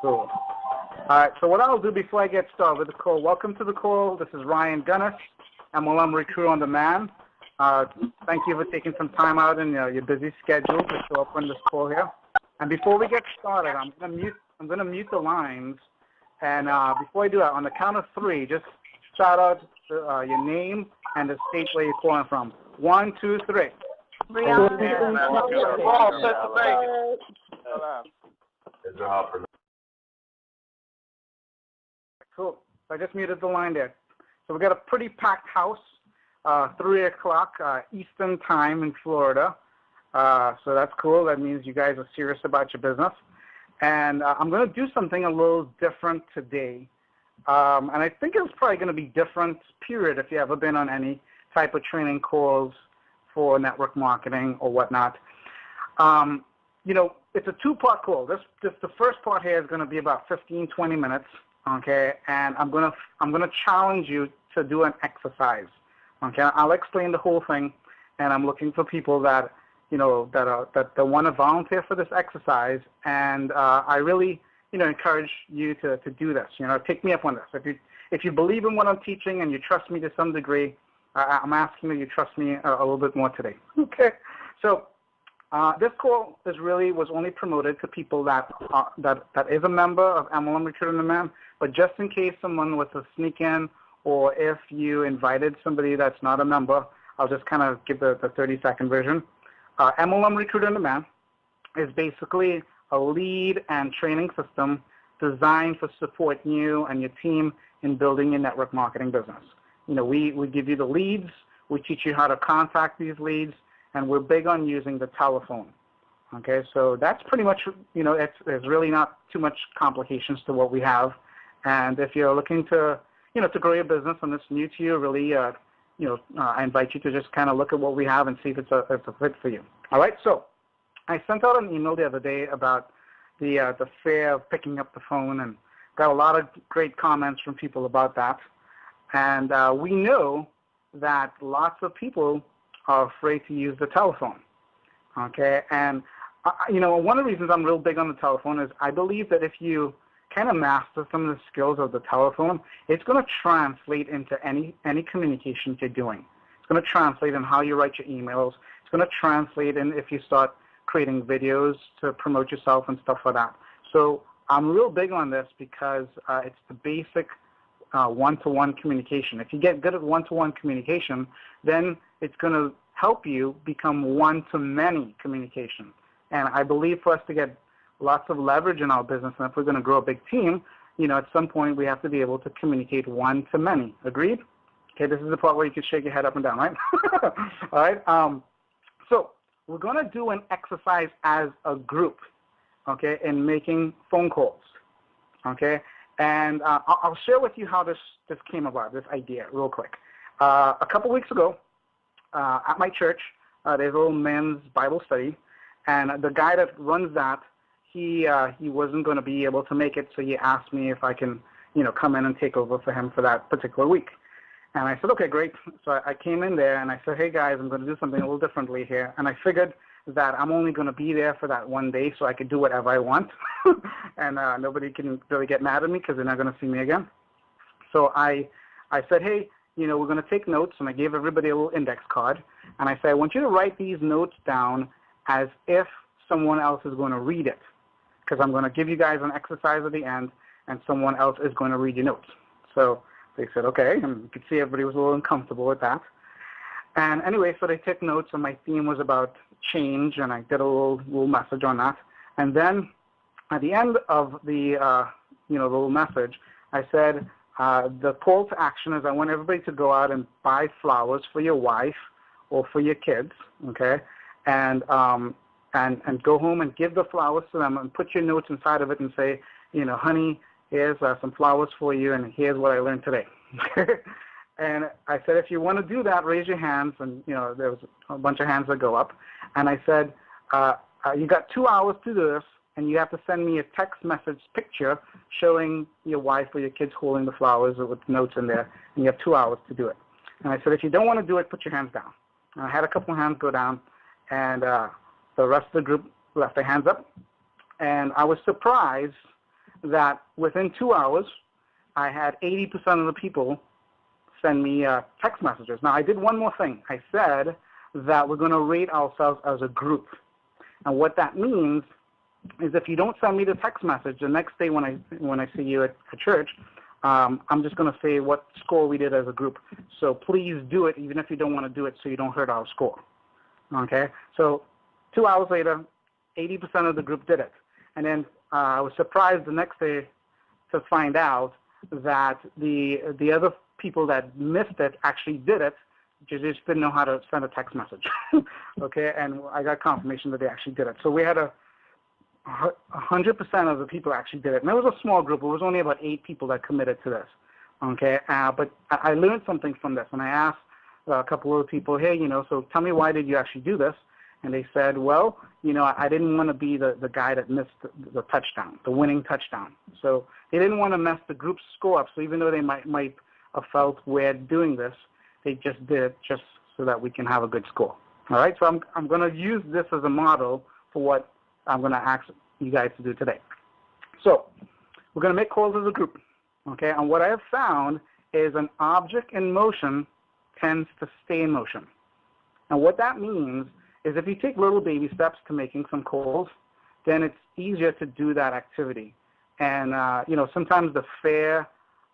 Cool. All right, so what I'll do before I get started with the call, welcome to the call. This is Ryan Gunnis, MLM Recruiter on Demand. Thank you for taking some time out in your busy schedule to show up on this call here. And before we get started, I'm gonna mute the lines. And before I do that, on the count of 3, just shout out your name and the state where you're calling from. 1, 2, 3. Cool. So I just muted the line there. So we got a pretty packed house, 3 o'clock Eastern time in Florida. So that's cool. That means you guys are serious about your business. And I'm going to do something a little different today. And I think it's probably going to be different, period, if you've ever been on any type of training calls for network marketing or whatnot. You know, it's a 2-part call. The first part here is going to be about 15, 20 minutes, okay? And I'm going to challenge you to do an exercise, okay? I'll explain the whole thing, and I'm looking for people that, you know, that want to volunteer for this exercise. And I really, you know, encourage you to do this. You know, take me up on this. If you believe in what I'm teaching and you trust me to some degree, I'm asking that you trust me a little bit more today. Okay. So this call was only promoted to people that is a member of MLM Recruiter on Demand. But just in case someone was to sneak in, or if you invited somebody that's not a member, I'll just kind of give the 30-second version. MLM Recruiter on Demand is basically a lead and training system designed to support you and your team in building your network marketing business. You know, we give you the leads, we teach you how to contact these leads, and we're big on using the telephone. Okay, so that's pretty much, you know, there's really not too much complications to what we have. And if you're looking to, you know, to grow your business and it's new to you, really, you know, I invite you to just kind of look at what we have and see if it's a fit for you. All right, so I sent out an email the other day about the fear of picking up the phone, and got a lot of great comments from people about that. And we know that lots of people are afraid to use the telephone, okay? And, you know, one of the reasons I'm real big on the telephone is I believe that if you kind of master some of the skills of the telephone, it's going to translate into any communication you're doing. It's going to translate in how you write your emails. It's going to translate in if you start creating videos to promote yourself and stuff like that. So I'm real big on this because it's the basic one-to-one communication. If you get good at one-to-one communication, then it's going to help you become one-to-many communication. And I believe for us to get lots of leverage in our business, and if we're going to grow a big team, you know, at some point we have to be able to communicate one-to-many. Agreed? Okay, this is the part where you can shake your head up and down, right? All right. So we're going to do an exercise as a group, okay, in making phone calls, okay? And I'll share with you how this came about, this idea, real quick. A couple weeks ago, at my church, there's a little men's Bible study, and the guy that runs that, he wasn't going to be able to make it, so he asked me if I can, you know, come in and take over for him for that particular week. And I said, okay, great. So I came in there and I said, hey guys, I'm going to do something a little differently here. And I figured that I'm only going to be there for that one day so I could do whatever I want. And nobody can really get mad at me because they're not going to see me again. So I said, hey, you know, we're going to take notes. And I gave everybody a little index card. And I said, I want you to write these notes down as if someone else is going to read it, because I'm going to give you guys an exercise at the end, and someone else is going to read your notes. So they said, okay, and you could see everybody was a little uncomfortable with that. And anyway, so they took notes, and my theme was about change, and I did a little message on that. And then at the end of the, you know, the little message, I said, the call to action is I want everybody to go out and buy flowers for your wife or for your kids, okay, and go home and give the flowers to them and put your notes inside of it and say, you know, honey, here's some flowers for you, and here's what I learned today. And I said, if you want to do that, raise your hands. And, you know, there was a bunch of hands that go up. And I said, you got 2 hours to do this, and you have to send me a text message picture showing your wife or your kids holding the flowers with notes in there, and you have 2 hours to do it. And I said, if you don't want to do it, put your hands down. And I had a couple of hands go down, and the rest of the group left their hands up. And I was surprised that within 2 hours, I had 80% of the people send me text messages. Now, I did one more thing. I said that we're going to rate ourselves as a group. And what that means is if you don't send me the text message, the next day when I see you at church, I'm just going to say what score we did as a group. So please do it, even if you don't want to do it, so you don't hurt our score. Okay? So 2 hours later, 80% of the group did it. And then I was surprised the next day to find out that the other people that missed it actually did it. They just didn't know how to send a text message. Okay? And I got confirmation that they actually did it. So we had 100% of the people actually did it. And it was a small group. It was only about 8 people that committed to this. Okay? But I learned something from this. And I asked a couple of people, hey, so tell me, why did you actually do this? And they said, well, I didn't want to be the guy that missed the touchdown, the winning touchdown. So they didn't want to mess the group's score up. So even though they might have felt weird doing this, they just did it just so that we can have a good score. All right, so I'm going to use this as a model for what I'm going to ask you guys to do today. So we're going to make calls as a group, okay? And what I have found is an object in motion tends to stay in motion. And what that means is if you take little baby steps to making some calls, then it's easier to do that activity. And, sometimes the fear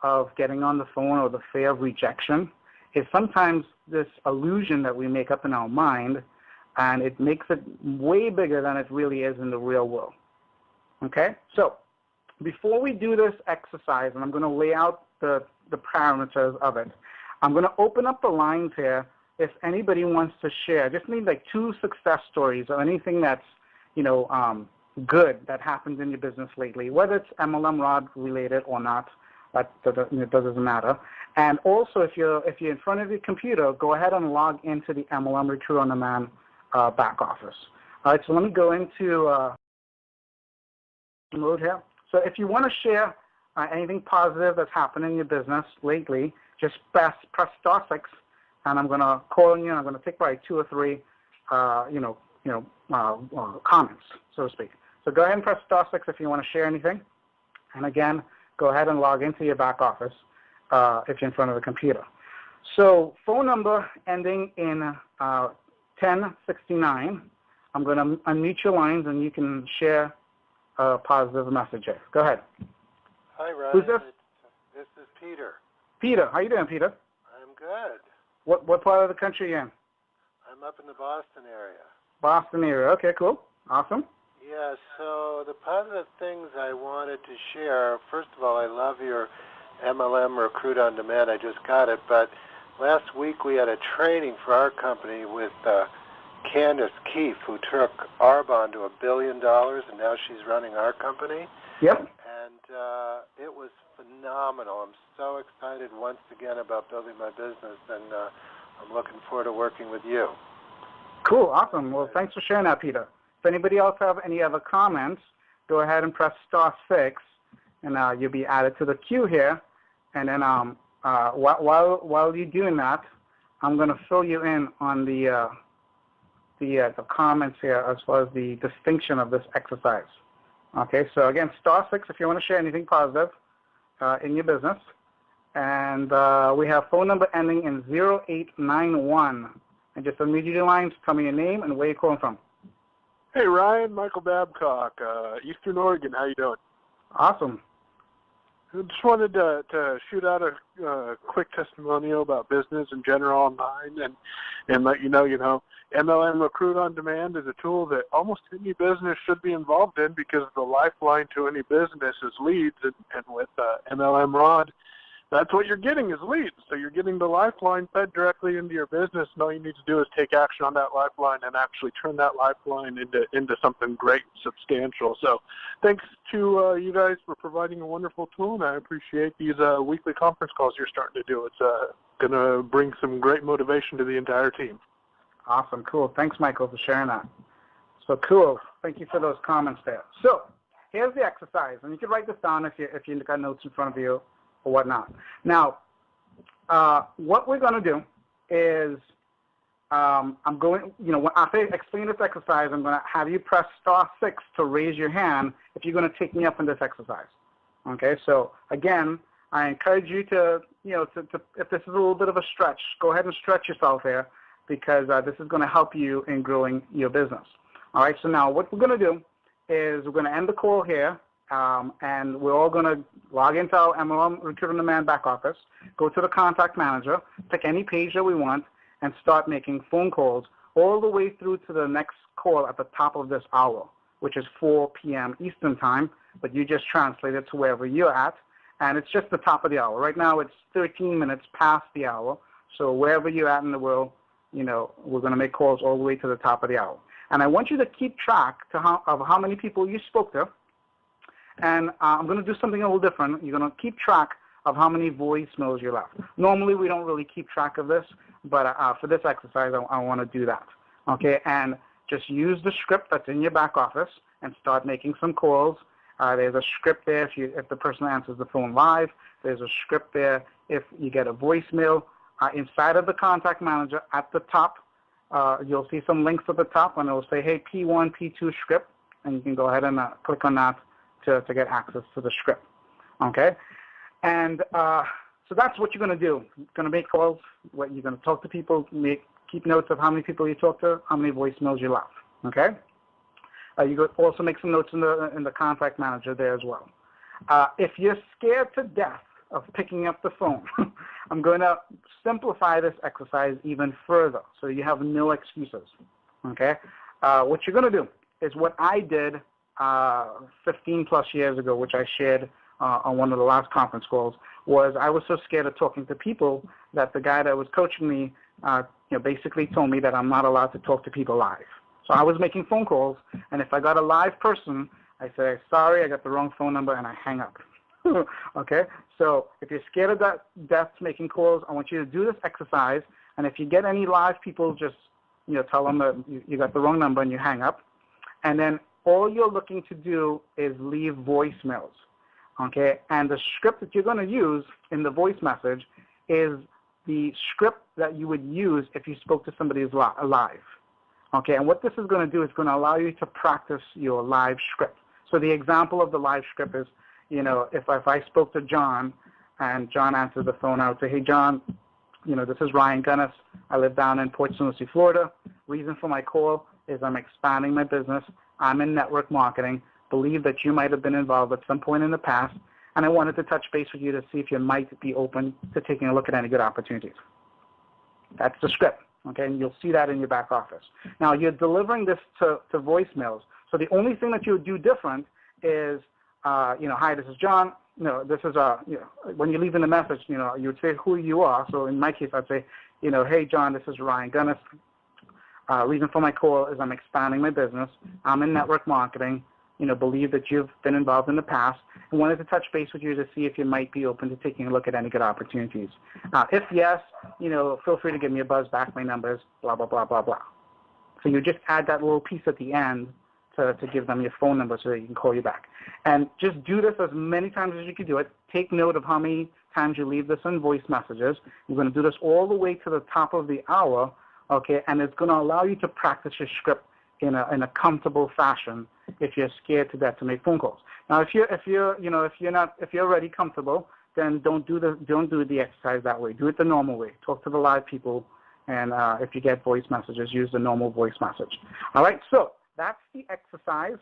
of getting on the phone or the fear of rejection is sometimes this illusion that we make up in our mind, and it makes it way bigger than it really is in the real world. Okay? So before we do this exercise, and I'm going to lay out the parameters of it, I'm going to open up the lines here. If anybody wants to share, I just need like 2 success stories or anything that's, good that happened in your business lately, whether it's MLMROD related or not, it doesn't matter. And also, if you're in front of your computer, go ahead and log into the MLM Recruit on Demand back office. All right, so let me go into mode here. So if you want to share anything positive that's happened in your business lately, just press *6. And I'm going to call on you, and I'm going to take probably 2 or 3, comments, so to speak. So go ahead and press *6 if you want to share anything. And again, go ahead and log into your back office if you're in front of the computer. So phone number ending in 1069. I'm going to unmute your lines, and you can share a positive message here. Go ahead. Hi, Ryan. Who's this? This is Peter. Peter, how you doing, Peter? I'm good. What part of the country are you in? I'm up in the Boston area. Boston area. Okay, cool. Awesome. Yeah, so the positive things I wanted to share, first of all, I love your MLM Recruit on Demand. I just got it, but last week we had a training for our company with Candace Keefe, who took Arbonne to $1 billion, and now she's running our company. Yep. And it was phenomenal. I'm so excited once again about building my business, and I'm looking forward to working with you. Cool, awesome. Well, thanks for sharing that, Peter. If anybody else have any other comments, go ahead and press *6, and you'll be added to the queue here. And then while you're doing that, I'm going to fill you in on the comments here as far as the distinction of this exercise. Okay, so again, *6 if you want to share anything positive in your business. And we have phone number ending in 0891. And just unmute your lines, tell me your name and where you're calling from. Hey, Ryan, Michael Babcock, Eastern Oregon. How you doing? Awesome. I just wanted to shoot out a quick testimonial about business in general online and let you know, MLM Recruit on Demand is a tool that almost any business should be involved in because the lifeline to any business is leads, and with MLMROD, that's what you're getting is leads. So you're getting the lifeline fed directly into your business, and all you need to do is take action on that lifeline and actually turn that lifeline into something great and substantial. So thanks to you guys for providing a wonderful tool, and I appreciate these weekly conference calls you're starting to do. It's going to bring some great motivation to the entire team. Awesome, cool. Thanks, Michael, for sharing that. So cool. Thank you for those comments there. So here's the exercise, and you can write this down if you've got notes in front of you or whatnot. Now, what we're going to do is I'm going, after I explain this exercise, I'm going to have you press *6 to raise your hand if you're going to take me up in this exercise. Okay, so again, I encourage you to, if this is a little bit of a stretch, go ahead and stretch yourself here, because this is going to help you in growing your business. All right, so now what we're going to do is we're going to end the call here, and we're all going to log into our MLM Recruit on Demand back office, go to the contact manager, pick any page that we want, and start making phone calls all the way through to the next call at the top of this hour, which is 4 p.m. Eastern time, but you just translate it to wherever you're at, and it's just the top of the hour. Right now it's 13 minutes past the hour, so wherever you're at in the world, we're going to make calls all the way to the top of the hour. And I want you to keep track of how many people you spoke to, and I'm going to do something a little different. You're going to keep track of how many voicemails you left. Normally we don't really keep track of this, but for this exercise I want to do that. Okay, and just use the script that's in your back office and start making some calls. There's a script there if the person answers the phone live. There's a script there if you get a voicemail. Inside of the contact manager at the top, you'll see some links at the top, and it'll say, hey, P1, P2 script, and you can go ahead and click on that to get access to the script. Okay, and so that's what you're going to do. You're going to make calls. You're going to talk to people, keep notes of how many people you talk to, how many voicemails you left. Okay. You could also make some notes in the contact manager there as well. If you're scared to death of picking up the phone, I'm going to simplify this exercise even further so you have no excuses. Okay. What you're going to do is what I did 15 plus years ago, which I shared on one of the last conference calls, was I was so scared of talking to people that the guy that was coaching me basically told me that I'm not allowed to talk to people live. So I was making phone calls, and if I got a live person, I say, sorry, I got the wrong phone number, and I hang up. Okay? So if you're scared of death making calls, I want you to do this exercise, and if you get any live people, just tell them that you got the wrong number and you hang up. And then all you're looking to do is leave voicemails. Okay? And the script that you're going to use in the voice message is the script that you would use if you spoke to somebody who's live. Okay, and what this is going to do is going to allow you to practice your live script. So the example of the live script is, if I spoke to John and John answered the phone, I would say, hey, John, this is Ryan Gunnis. I live down in Port St. Lucie, Florida. Reason for my call is I'm expanding my business. I'm in network marketing. Believe that you might have been involved at some point in the past, and I wanted to touch base with you to see if you might be open to taking a look at any good opportunities. That's the script. Okay, and you'll see that in your back office. Now, you're delivering this to voicemails. So the only thing that you would do different is, hi, this is John. This is, when you're leaving the message, you would say who you are. So in my case, I'd say, hey, John, this is Ryan Gunnis. Reason for my call is I'm expanding my business. I'm in network marketing. Believe that you've been involved in the past, and wanted to touch base with you to see if you might be open to taking a look at any good opportunities. If yes, feel free to give me a buzz back. My number is blah, blah, blah, blah, blah. So you just add that little piece at the end to give them your phone number so they can call you back. And just do this as many times as you can do it. Take note of how many times you leave this in voice messages. You're going to do this all the way to the top of the hour, okay, and it's going to allow you to practice your script in a comfortable fashion if you're scared to death to make phone calls. Now, if you're already comfortable, then don't do the exercise that way. Do it the normal way. Talk to the live people, and if you get voice messages, use the normal voice message. All right, so that's the exercise.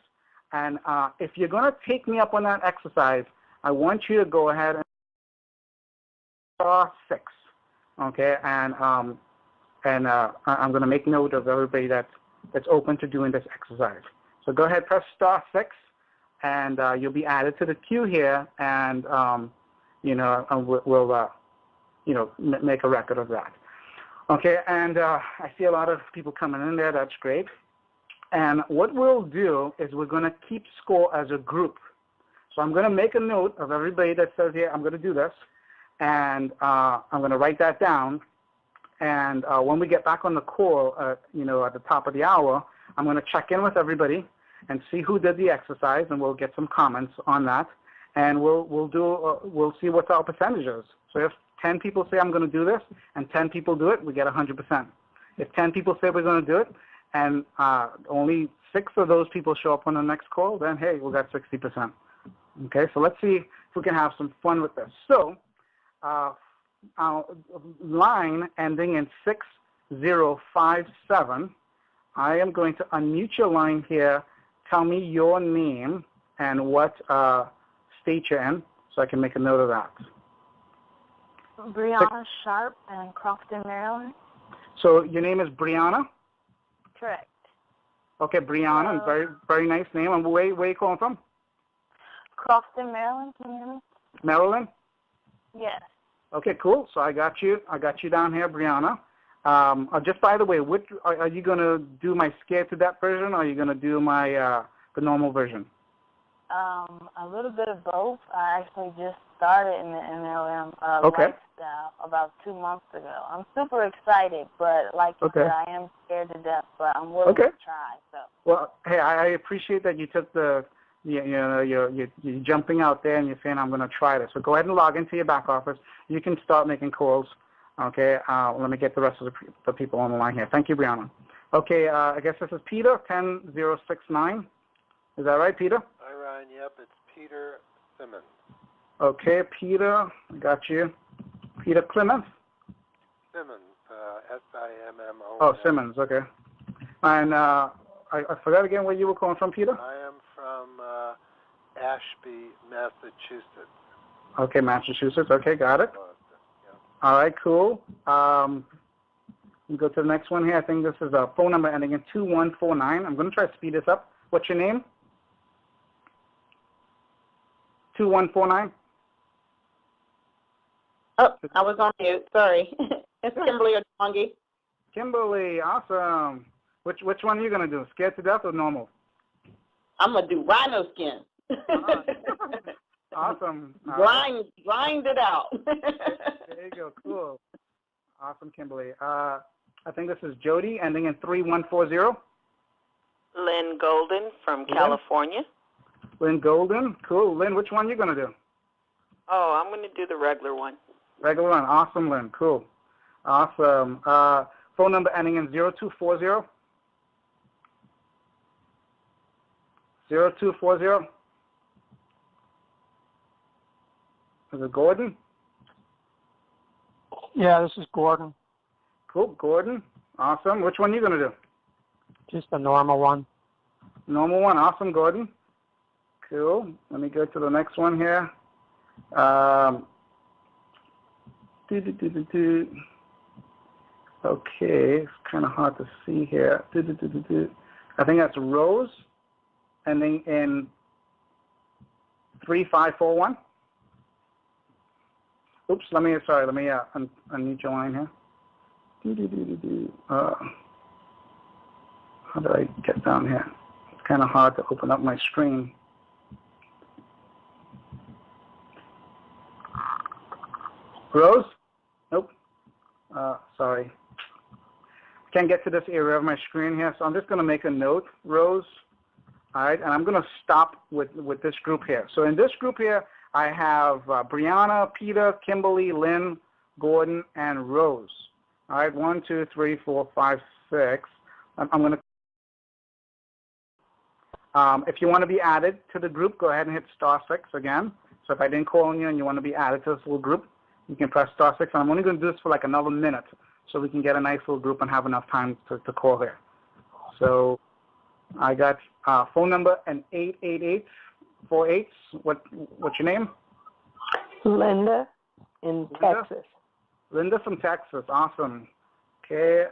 And if you're going to take me up on that exercise, I want you to go ahead and *6. Okay, and I'm going to make note of everybody that's open to doing this exercise. So go ahead, press *6, and you'll be added to the queue here, and we'll make a record of that. Okay, and I see a lot of people coming in there. That's great. And what we'll do is we're going to keep score as a group. So I'm going to make a note of everybody that says, yeah, I'm going to do this, and I'm going to write that down. And when we get back on the call, at the top of the hour, I'm going to check in with everybody and see who did the exercise, and we'll get some comments on that, and we'll see what our percentage is. So if 10 people say I'm going to do this, and 10 people do it, we get 100%. If 10 people say we're going to do it, and only 6 of those people show up on the next call, then hey, we got 60%. Okay, so let's see we can have some fun with this. So, our line ending in 6057, I am going to unmute your line here. Tell me your name and what state you're in, so I can make a note of that. Brianna Sharp in Crofton, Maryland. So your name is Brianna? Correct. Okay, Brianna, very, very nice name. And where are you calling from? Crofton, Maryland. Can you hear me? Maryland? Yes. Okay, cool. So I got you down here, Brianna. Just by the way, are you going to do my Scared to Death version, or are you going to do my the normal version? A little bit of both. I actually just started in the MLM lifestyle about 2 months ago. I'm super excited, but like you said, I am scared to death, but I'm willing to try. So. Well, hey, I appreciate that you took you're jumping out there and you're saying, I'm going to try this. So go ahead and log into your back office. You can start making calls. Okay, let me get the rest of the people on the line here. Thank you, Brianna. Okay, I guess this is Peter, 10069. Is that right, Peter? Hi, Ryan. Yep, it's Peter Simmons. Okay, Peter, I got you. Peter Clemens? Simmons, S-I-M-M-O-N. Oh, Simmons, okay. And I forgot again where you were calling from, Peter? I am from Ashby, Massachusetts. Okay, Massachusetts. Okay, got it. Yeah. All right, cool. We go to the next one here. I think this is a phone number ending in 2149. I'm going to try to speed this up. What's your name? 2149? Oh, I was on mute. Sorry. It's Kimberly Otongi. Kimberly, awesome. Which one are you going to do? Scared to death or normal? I'm going to do rhino skin. Awesome. Grind it out. There you go. Cool. Awesome, Kimberly. I think this is Jody, ending in 3140. Lynn Golden from California. Lynn Golden. Cool. Lynn, which one are you going to do? Oh, I'm going to do the regular one. Regular one. Awesome, Lynn. Cool. Awesome. Phone number ending in 0240. 0240. Is it Gordon? Yeah, this is Gordon. Cool, Gordon. Awesome. Which one are you going to do? Just a normal one. Normal one. Awesome, Gordon. Cool. Let me go to the next one here. Okay, it's kind of hard to see here. I think that's Rose, ending in 3541. Oops, let me unmute your line here. How do I get down here? It's kind of hard to open up my screen. Rose? Nope. Sorry. Can't get to this area of my screen here, so I'm just going to make a note, Rose. All right, and I'm going to stop with this group here. So in this group here, I have Brianna, Peter, Kimberly, Lynn, Gordon, and Rose. All right, 1, 2, 3, 4, 5, 6. I'm going to. If you want to be added to the group, go ahead and hit *6 again. So if I didn't call on you and you want to be added to this little group, you can press *6. And I'm only going to do this for like another minute, so we can get a nice little group and have enough time to call here. So I got phone number and 888-48. What's your name? Linda in Texas. Linda from Texas. Awesome. Okay.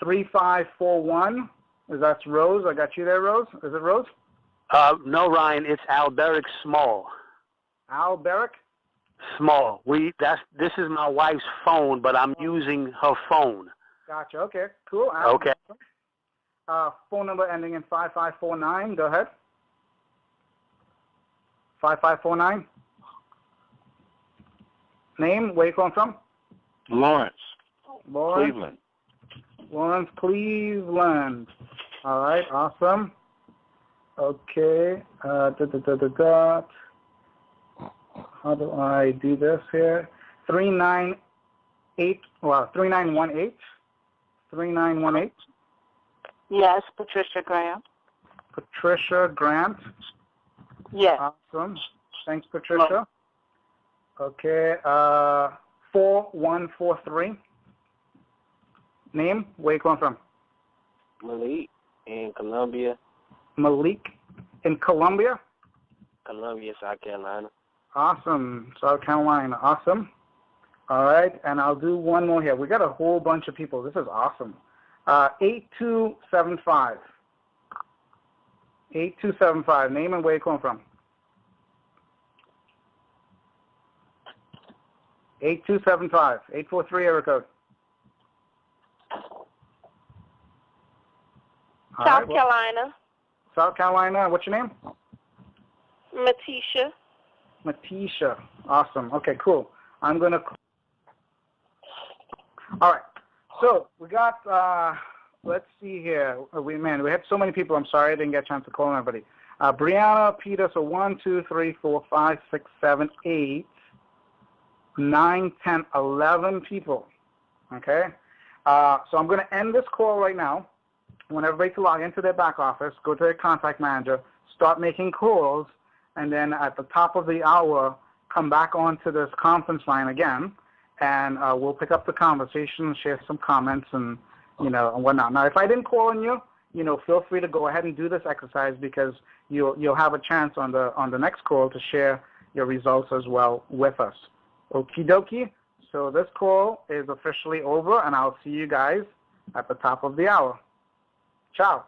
3541. That's Rose. I got you there, Rose. Is it Rose? No, Ryan. It's Alberic Small. Alberic? Small. This is my wife's phone, but I'm using her phone. Gotcha. Okay. Cool. Okay. Phone number ending in 5549. Go ahead. 5549. Name? Where you calling from? Lawrence. Lawrence. Cleveland. Lawrence, Cleveland. All right. Awesome. Okay. How do I do this here? 3918. 3918. Yes, Patricia Graham. Patricia Grant. Yes. Awesome. Thanks, Patricia. Okay, 4143. Name? Where you calling from? Malik in Columbia. Malik in Columbia? Columbia, South Carolina. Awesome. South Carolina. Awesome. All right, and I'll do one more here. We got a whole bunch of people. This is awesome. 8275. 8275. Name and where you calling from? 8275. 843 area code. South Carolina. South Carolina. What's your name? Matisha. Matisha. Awesome. Okay, cool. I'm going to... All right. So we got, let's see here. We had so many people. I'm sorry I didn't get a chance to call everybody. Brianna, Peter, so 1, 2, 3, 4, 5, 6, 7, 8, 9, 10, 11 people. Okay? So I'm going to end this call right now. I want everybody to log into their back office, go to their contact manager, start making calls, and then at the top of the hour, come back onto this conference line again, and we'll pick up the conversation, share some comments, and and whatnot. Now, if I didn't call on you, feel free to go ahead and do this exercise because you'll have a chance on the next call to share your results as well with us. Okie dokie. So this call is officially over, and I'll see you guys at the top of the hour. Ciao.